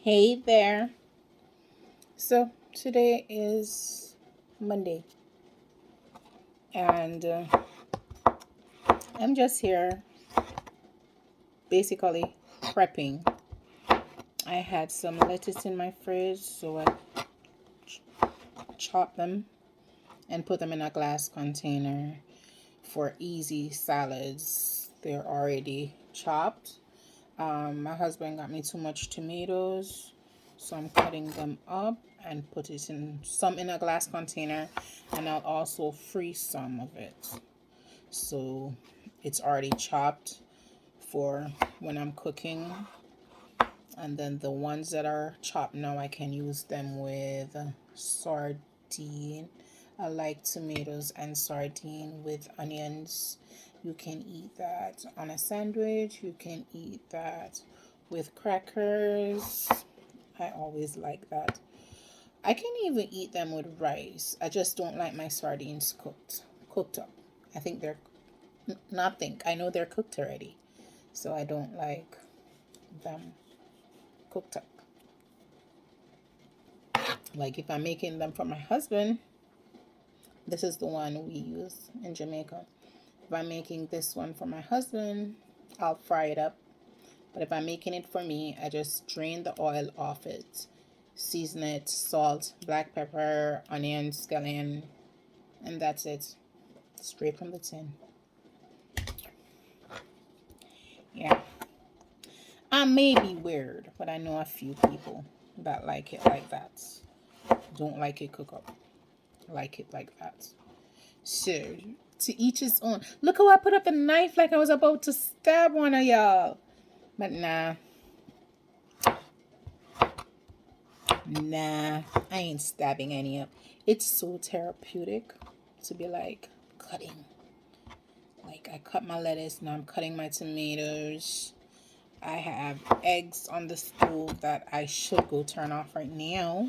Hey there. So today is Monday, and I'm just here basically prepping. I had some lettuce in my fridge, so I chopped them and put them in a glass container for easy salads. They're already chopped. My husband got me too much tomatoes, so I'm cutting them up and put it in some in a glass container, and I'll also freeze some of it. So it's already chopped for when I'm cooking. And then the ones that are chopped now, I can use them with sardine. I like tomatoes and sardine with onions. You can eat that on a sandwich. You can eat that with crackers. I always like that. I can even eat them with rice. I just don't like my sardines cooked up. I think they're not think. I know they're cooked already. So I don't like them cooked up. Like if I'm making them for my husband, this is the one we use in Jamaica. If I'm making this one for my husband, I'll fry it up. But if I'm making it for me, I just drain the oil off it, season it, salt, black pepper, onion, scallion, and that's it. Straight from the tin. Yeah. I may be weird, but I know a few people that like it like that. Don't like it cook up. Like it like that. So, to each his own. Look how I put up the knife like I was about to stab one of y'all. But nah. Nah. I ain't stabbing any up. It's so therapeutic to be like cutting. Like I cut my lettuce, now I'm cutting my tomatoes. I have eggs on the stove that I should go turn off right now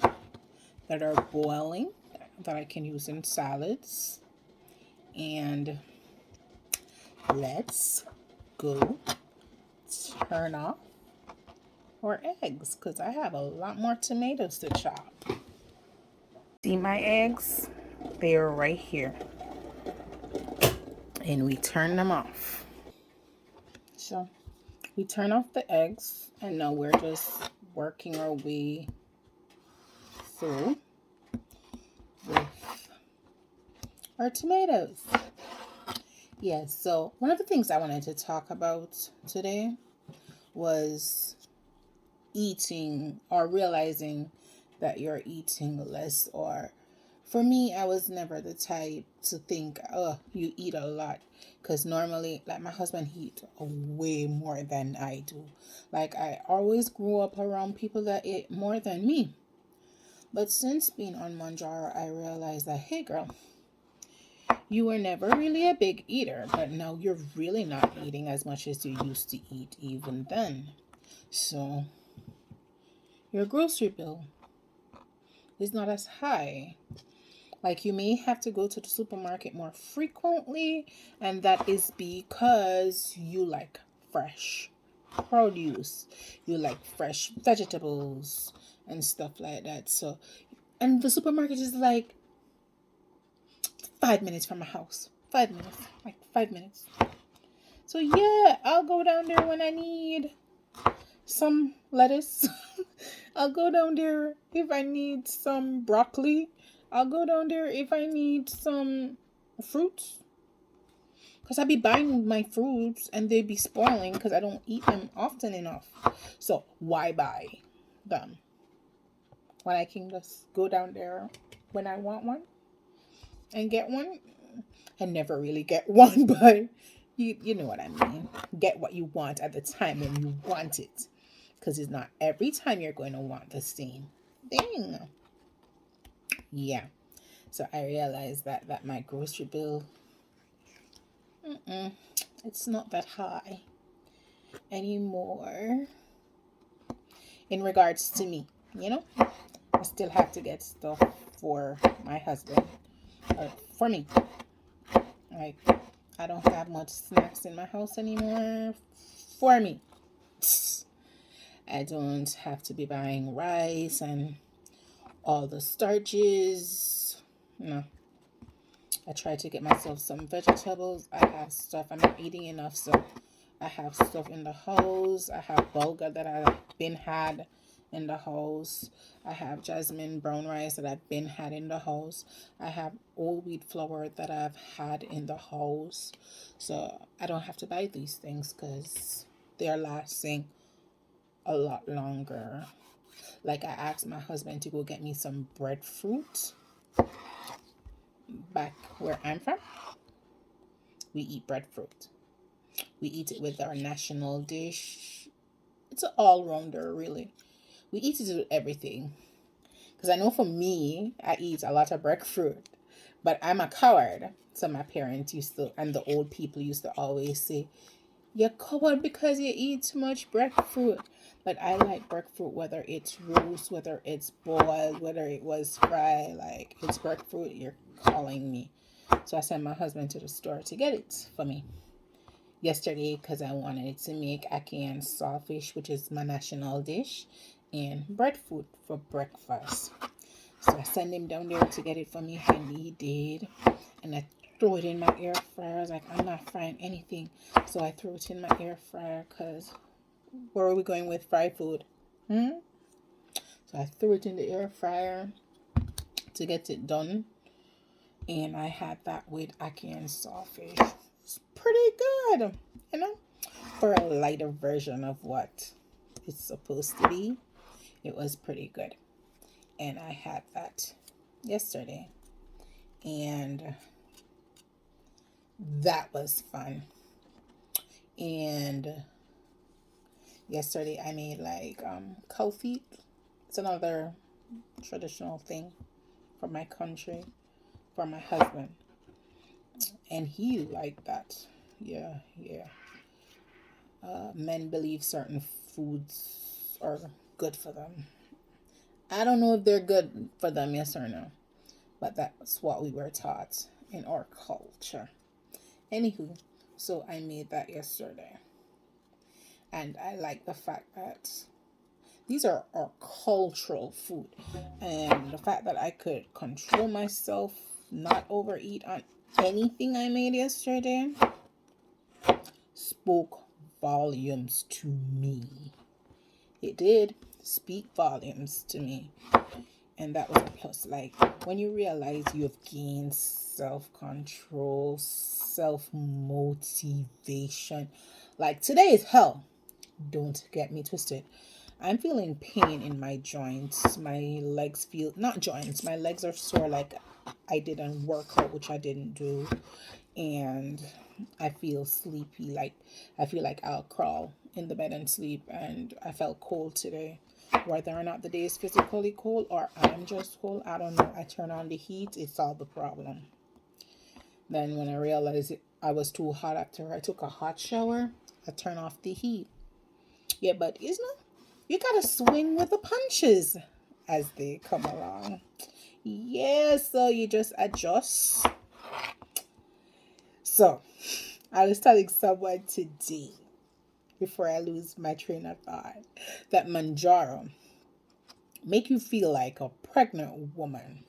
that are boiling that I can use in salads. And let's go turn off our eggs because I have a lot more tomatoes to chop. See my eggs? They are right here. And we turn them off. So we turn off the eggs and now we're just working our way through with our tomatoes. Yes, so one of the things I wanted to talk about today was eating or realizing that you're eating less. Or for me, I was never the type to think, oh, you eat a lot, because normally like my husband he eat way more than I do. Like I always grew up around people that ate more than me. But since being on Manjaro, I realized that, hey girl, you were never really a big eater, but now you're really not eating as much as you used to eat even then. So your grocery bill is not as high. Like you may have to go to the supermarket more frequently, and that is because you like fresh produce, you like fresh vegetables and stuff like that. So, and the supermarket is like 5 minutes from my house. 5 minutes, like 5 minutes. So yeah, I'll go down there when I need some lettuce. I'll go down there if I need some broccoli. I'll go down there if I need some fruits. Because I be buying my fruits and they be spoiling because I don't eat them often enough. So why buy them when I can just go down there when I want one and get one? I never really get one, but you know what I mean. Get what you want at the time when you want it. Because it's not every time you're going to want the same thing. Yeah. So I realized that my grocery bill, it's not that high anymore in regards to me. You know, I still have to get stuff for my husband or for me. Like I don't have much snacks in my house anymore for me. I don't have to be buying rice and all the starches. No. I try to get myself some vegetables. I have stuff. I'm not eating enough, so I have stuff in the house. I have bulgur that I've been had in the house. I have jasmine brown rice that I've been had in the house. I have whole wheat flour that I've had in the house. So I don't have to buy these things because they're lasting a lot longer. Like I asked my husband to go get me some breadfruit back where I'm from. We eat breadfruit. We eat it with our national dish. It's an all-rounder, really. We eat it with everything. Because I know for me, I eat a lot of breadfruit. But I'm a coward. So my parents used to, and the old people used to always say, you're coward because you eat too much breadfruit. But I like breadfruit, whether it's roast, whether it's boiled, whether it was fried. Like, it's breadfruit, you're calling me. So I sent my husband to the store to get it for me yesterday because I wanted to make ackee and saltfish, which is my national dish, and breadfruit for breakfast. So I sent him down there to get it for me, and he did. And I threw it in my air fryer. I was like, I'm not frying anything. So I threw it in my air fryer because where are we going with fried food? So I threw it in the air fryer to get it done. And I had that with ackee and saltfish. It's pretty good, you know, for a lighter version of what it's supposed to be. It was pretty good. And I had that yesterday. And that was fun. And yesterday I made like cow feet. It's another traditional thing from my country, for my husband. And he liked that. Yeah. Men believe certain foods are good for them. I don't know if they're good for them, yes or no, but that's what we were taught in our culture. Anywho, so I made that yesterday. And I like the fact that these are our cultural food. And the fact that I could control myself, not overeat on anything I made yesterday, spoke volumes to me. It did speak volumes to me. And that was a plus. Like, when you realize you have gained self-control, self-motivation. Like, today is hell. Don't get me twisted. I'm feeling pain in my joints. My legs feel, not joints, my legs are sore like I did a workout, which I didn't do. And I feel sleepy. Like, I feel like I'll crawl in the bed and sleep. And I felt cold today. Whether or not the day is physically cold or I'm just cold, I don't know. I turn on the heat, it solved the problem. Then when I realized I was too hot after I took a hot shower, I turn off the heat. Yeah, but you gotta swing with the punches as they come along. Yeah, so you just adjust. So I was telling someone today, before I lose my train of thought, that Manjaro make you feel like a pregnant woman.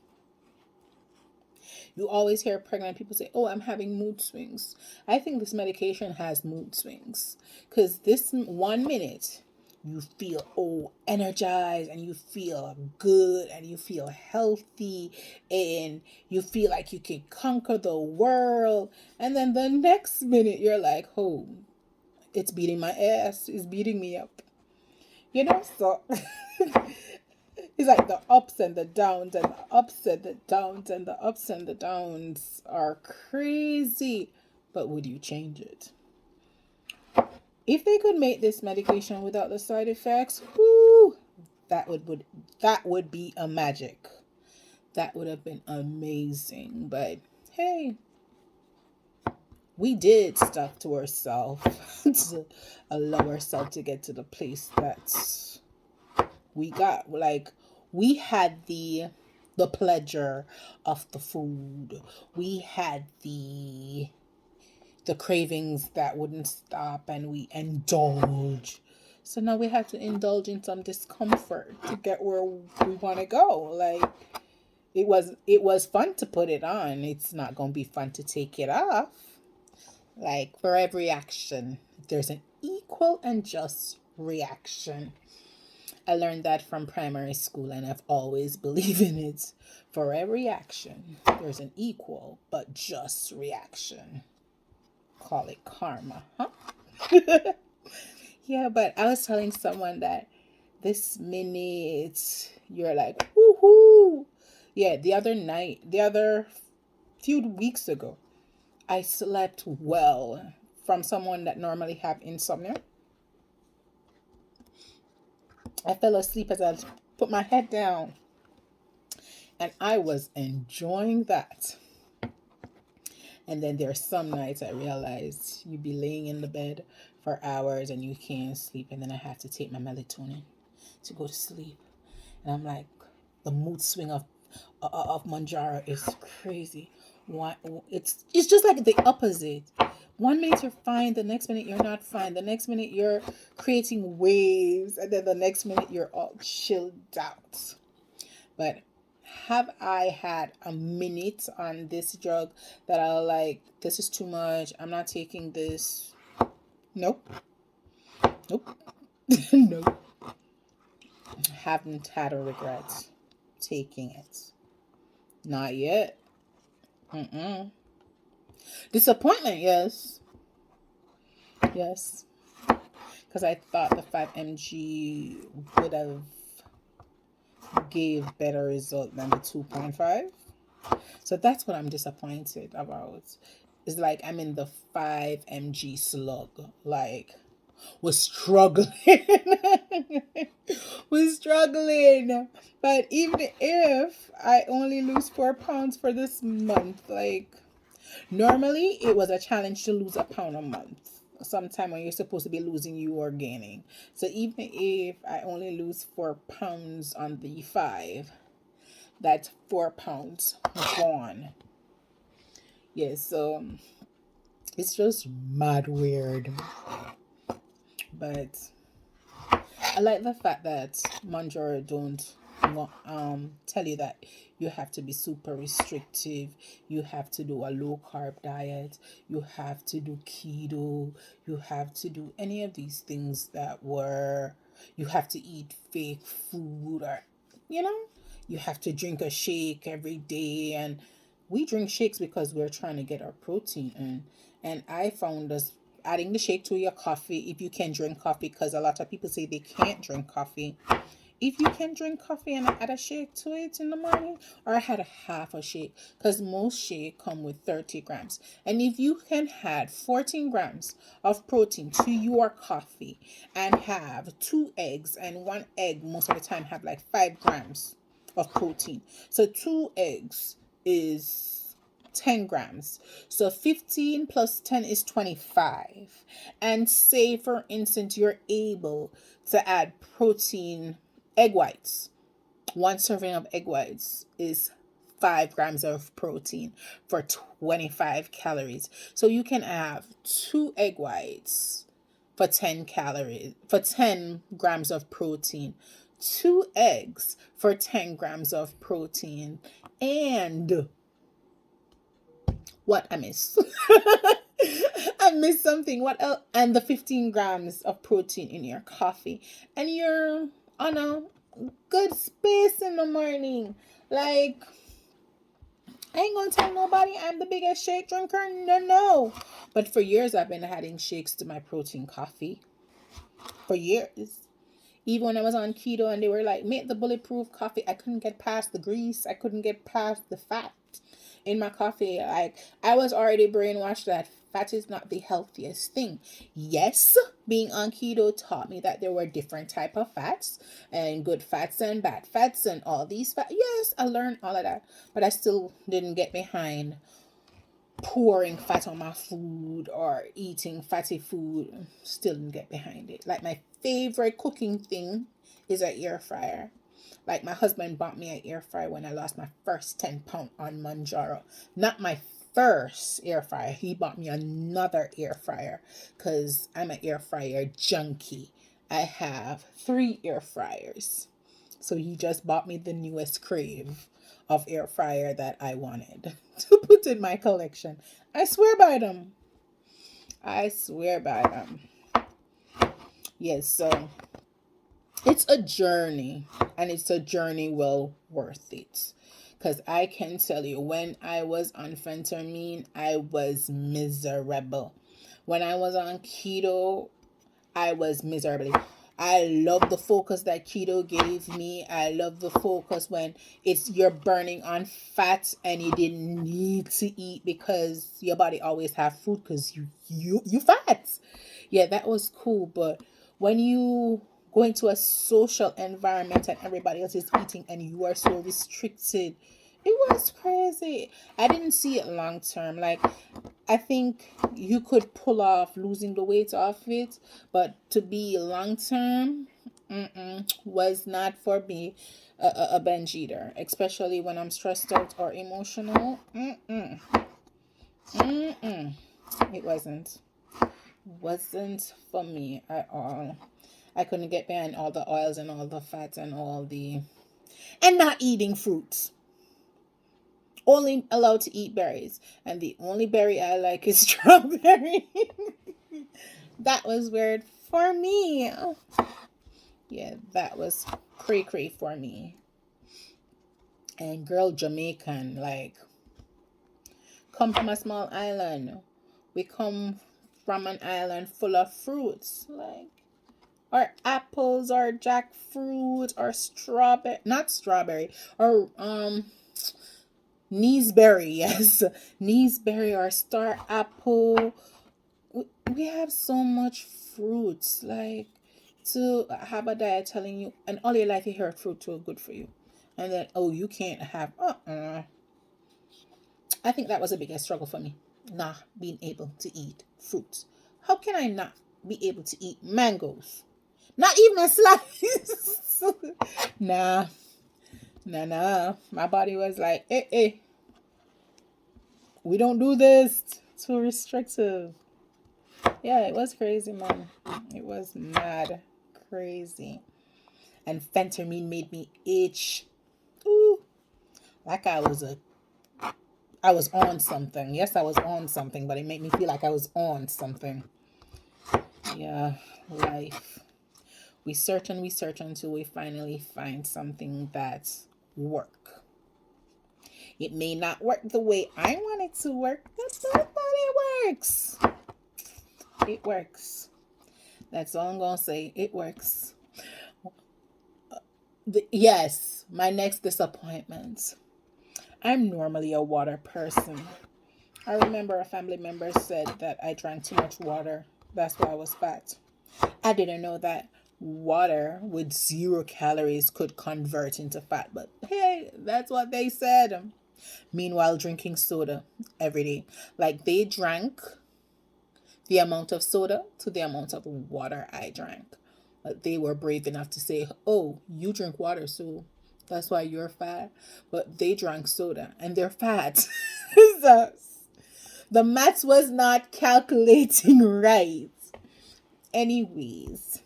You always hear pregnant people say, oh, I'm having mood swings. I think this medication has mood swings. Because this 1 minute, you feel energized and you feel good and you feel healthy and you feel like you can conquer the world. And then the next minute, you're like, oh, it's beating my ass. It's beating me up. You know, so it's like the ups and the downs and the ups and the downs and the ups and the downs are crazy. But would you change it? If they could make this medication without the side effects, whoo, that would be a magic. That would have been amazing. But hey, we did stuff to ourselves to allow ourselves to get to the place that we got. Like, we had the pleasure of the food. We had the cravings that wouldn't stop, and we indulge. So now we have to indulge in some discomfort to get where we want to go. Like it was fun to put it on. It's not going to be fun to take it off. Like for every action, there's an equal and just reaction. I learned that from primary school and I've always believed in it. For every action, there's an equal but just reaction. Call it karma, huh? Yeah, but I was telling someone that this minute you're like, woohoo. Yeah, the other few weeks ago, I slept well from someone that normally have insomnia. I fell asleep as I put my head down and I was enjoying that. And then there are some nights I realized you'd be laying in the bed for hours and you can't sleep. And then I have to take my melatonin to go to sleep. And I'm like, the mood swing of Manjaro is crazy. Why it's just like the opposite. One minute you're fine, the next minute you're not fine. The next minute you're creating waves, and then the next minute you're all chilled out. But have I had a minute on this drug that I like, this is too much, I'm not taking this? Nope. Nope. Nope. Haven't had a regret taking it. Not yet. Mm-mm. Disappointment, yes. Yes. Because I thought the 5 mg would have gave better result than the 2.5. So that's what I'm disappointed about. It's like I'm in the 5 mg slug. Like, we're struggling. We're struggling. But even if I only lose 4 pounds for this month, like, normally it was a challenge to lose a pound a month. Sometime when you're supposed to be losing, you are gaining. So even if I only lose 4 pounds on the 5, that's 4 pounds gone. Yeah, so it's just mad weird. But I like the fact that Manjaro don't tell you that you have to be super restrictive, you have to do a low carb diet, you have to do keto, you have to do any of these things that were, you have to eat fake food, or you know, you have to drink a shake every day. And we drink shakes because we're trying to get our protein in. And I found us adding the shake to your coffee, if you can drink coffee, because a lot of people say they can't drink coffee. If you can drink coffee and add a shake to it in the morning, or I had a half a shake, because most shake come with 30 grams. And if you can add 14 grams of protein to your coffee and have 2 eggs, and 1 egg most of the time have like 5 grams of protein. So 2 eggs is 10 grams. So 15 plus 10 is 25. And say, for instance, you're able to add protein, egg whites. 1 serving of egg whites is 5 grams of protein for 25 calories. So you can have 2 egg whites for 10 calories, for 10 grams of protein. 2 eggs for 10 grams of protein. And what I miss? I missed something. What else? And the 15 grams of protein in your coffee. And you're on a good space in the morning. Like, I ain't gonna tell nobody I'm the biggest shake drinker. No, no. But for years, I've been adding shakes to my protein coffee. For years. Even when I was on keto and they were like, make the bulletproof coffee, I couldn't get past the grease. I couldn't get past the fat in my coffee. Like, I was already brainwashed that fat is not the healthiest thing. Yes, being on keto taught me that there were different type of fats, and good fats and bad fats and all these fats. Yes, I learned all of that, but I still didn't get behind pouring fat on my food or eating fatty food. Still didn't get behind it. Like, my favorite cooking thing is an air fryer. Like, my husband bought me an air fryer when I lost my first 10 pound on Manjaro. Not my first air fryer. He bought me another air fryer because I'm an air fryer junkie. I have 3 air fryers. So he just bought me the newest Crave of air fryer that I wanted to put in my collection. I swear by them. I swear by them. Yes, so it's a journey, and it's a journey well worth it. Because I can tell you, when I was on phentermine, I was miserable. When I was on keto, I was miserable. I love the focus that keto gave me. I love the focus when it's you're burning on fat and you didn't need to eat because your body always have food because you fat. Yeah, that was cool. But when you go into a social environment and everybody else is eating and you are so restricted, it was crazy. I didn't see it long term. Like, I think you could pull off losing the weight off it, but to be long term, was not for me a binge eater, especially when I'm stressed out or emotional. It wasn't for me at all. I couldn't get behind all the oils and all the fats and and not eating fruits. Only allowed to eat berries, and the only berry I like is strawberry. That was weird for me. Yeah, that was cray for me. And girl, Jamaican, like, come from a small island. We come from an island full of fruits, like, or apples, or jackfruit, or strawberry, not strawberry, or Neesberry, yes, Neesberry or star apple. We have so much fruits, like, to have a diet telling you, and all your life you hear fruit too good for you, and then oh you can't have. I think that was the biggest struggle for me, not being able to eat fruits. How can I not be able to eat mangoes? Not even a slice. Nah, nah. My body was like, we don't do this. Too restrictive. Yeah, it was crazy, man. It was mad crazy. And phentermine made me itch. Ooh, like I was on something. Yes, I was on something, but it made me feel like I was on something. Yeah, life. We search until we finally find something that's work. It may not work the way I want it to work, but it works. It works. That's all I'm gonna say. It works. Yes, my next disappointment. I'm normally a water person. I remember a family member said that I drank too much water. That's why I was fat. I didn't know that water with 0 calories could convert into fat, but hey, that's what they said. Meanwhile, drinking soda every day. Like, they drank the amount of soda to the amount of water I drank. But they were brave enough to say, oh, you drink water, so that's why you're fat. But they drank soda and they're fat. So, the maths was not calculating right. Anyways,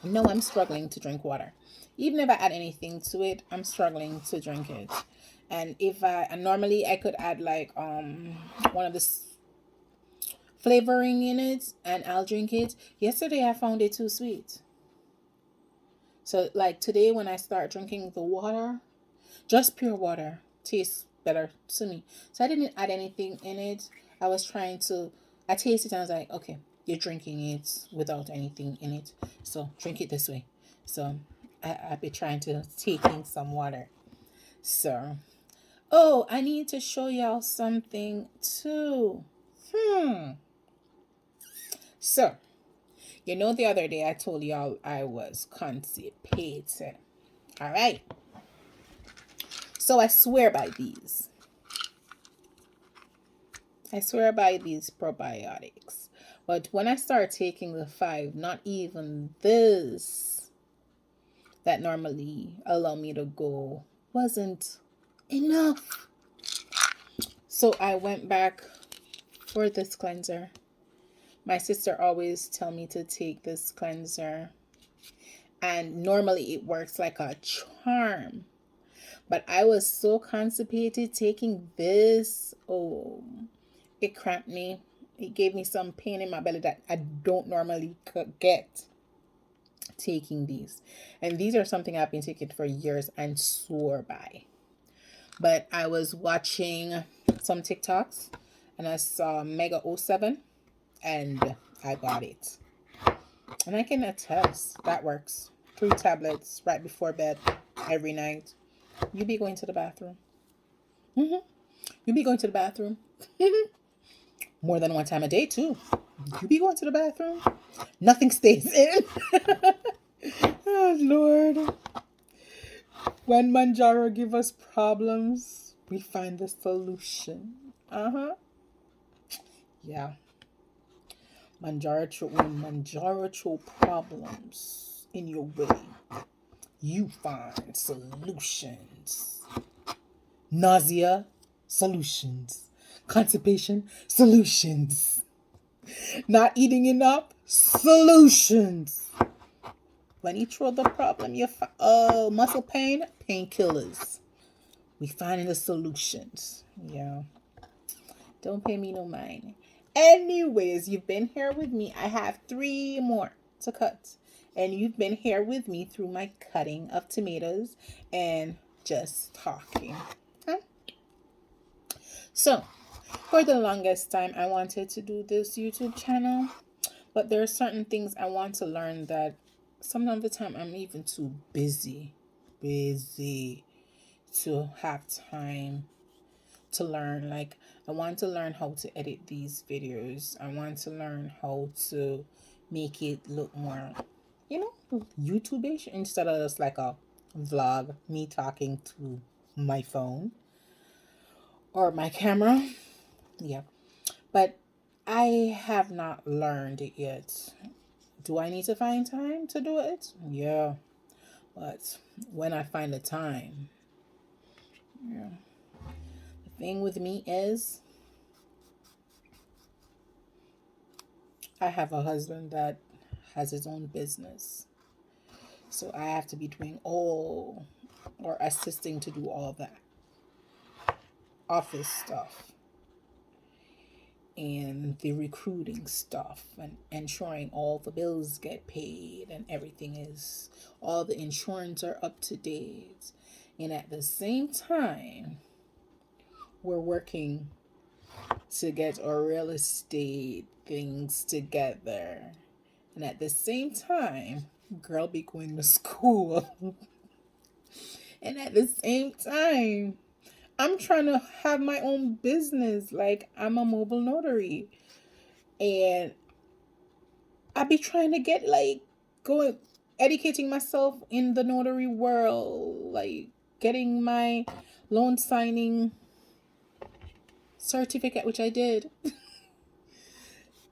no, I'm struggling to drink water. Even if I add anything to it, I'm struggling to drink it. And if I and normally I could add like one of the flavoring in it and I'll drink it. Yesterday I found it too sweet. So like today when I start drinking the water, just pure water tastes better to me. So I didn't add anything in it. I was trying to I tasted it and I was like, okay, you're drinking it without anything in it. So drink it this way. So I've been trying to take in some water. So oh, I need to show y'all something too. So the other day I told y'all I was constipated. All right. So I swear by these. I swear by these probiotics. But when I start taking the 5, not even this that normally allow me to go wasn't enough. So I went back for this cleanser. My sister always tell me to take this cleanser, and normally it works like a charm. But I was so constipated taking this. Oh, it cramped me. It gave me some pain in my belly that I don't normally get taking these. And these are something I've been taking for years and swore by. But I was watching some TikToks and I saw Mega O7 and I got it. And I can attest that works. 3 tablets right before bed every night. You be going to the bathroom. You be going to the bathroom. More than one time a day too. You be going to the bathroom. Nothing stays in. Oh Lord. When Mounjaro give us problems, we find the solution. Yeah. When Mounjaro throw problems in your way, you find solutions. Nausea, solutions. Constipation, solutions. Not eating enough, solutions. When you throw the problem, muscle pain, painkillers. We finding the solutions. Yeah. Don't pay me no mind. Anyways, you've been here with me. I have 3 more to cut. And you've been here with me through my cutting of tomatoes and just talking. Huh? So, for the longest time, I wanted to do this YouTube channel. But there are certain things I want to learn that some of the time I'm even too busy to have time to learn. Like, I want to learn how to edit these videos. I want to learn how to make it look more, YouTube-ish instead of just like a vlog, me talking to my phone or my camera. Yeah. But I have not learned it yet. Do I need to find time to do it? Yeah. But when I find the time, yeah. The thing with me is I have a husband that has his own business. So I have to be doing or assisting to do all that office stuff and the recruiting stuff and ensuring all the bills get paid and all the insurance are up to date. And at the same time, we're working to get our real estate things together. And at the same time, girl be going to school. And at the same time, I'm trying to have my own business. Like, I'm a mobile notary. And I be trying to get, educating myself in the notary world. Like, getting my loan signing certificate, which I did.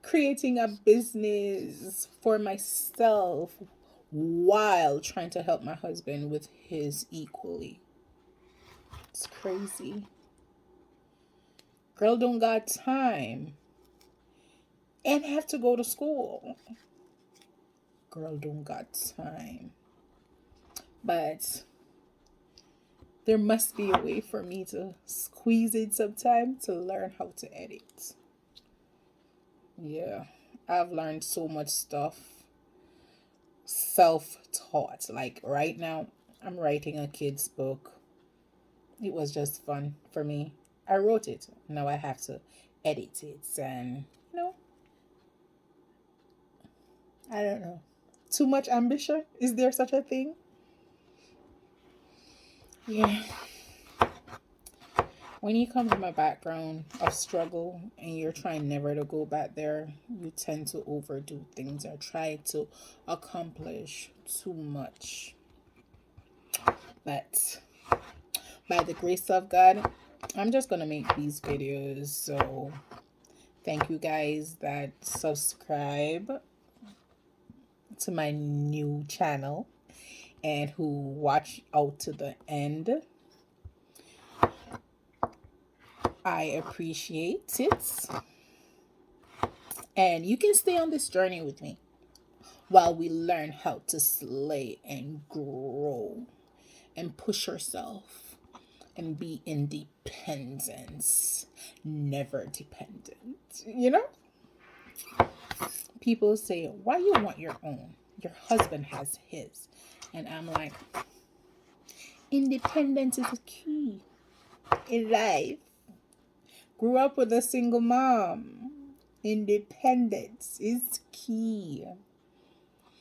Creating a business for myself while trying to help my husband with his equally. It's crazy. Girl don't got time and have to go to school. Girl don't got time. But there must be a way for me to squeeze in some time to learn how to edit. Yeah, I've learned so much stuff self-taught. Like right now, I'm writing a kid's book. It was just fun for me. I wrote it. Now I have to edit it and, I don't know. Too much ambition? Is there such a thing? Yeah. When you come from a background of struggle and you're trying never to go back there, you tend to overdo things or try to accomplish too much. But by the grace of God, I'm just going to make these videos. So thank you guys that subscribe to my new channel and who watch out to the end. I appreciate it. And you can stay on this journey with me while we learn how to slay and grow and push yourself and be independent, never dependent. You know? People say, why you want your own? Your husband has his. And I'm like, independence is a key in life. Grew up with a single mom. Independence is key.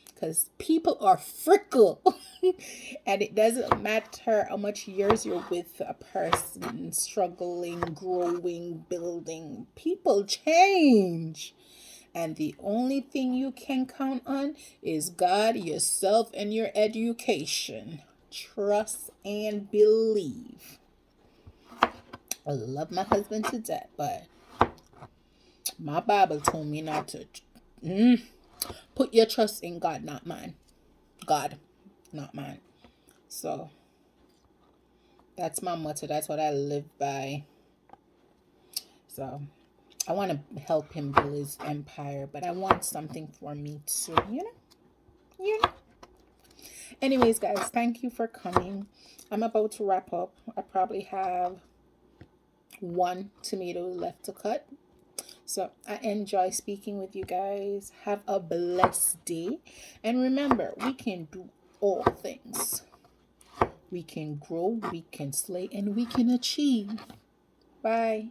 Because people are fickle. And it doesn't matter how much years you're with a person, struggling, growing, building. People change. And the only thing you can count on is God, yourself, and your education. Trust and believe. I love my husband to death, but my Bible told me not to. Put your trust in God, not mine. God, not mine. So that's my motto. That's what I live by. So I want to help him build his empire, but I want something for me too. You know. Anyways, guys, thank you for coming. I'm about to wrap up. I probably have one tomato left to cut. So I enjoy speaking with you guys. Have a blessed day. And remember, we can do all things. We can grow, we can slay, and we can achieve. Bye.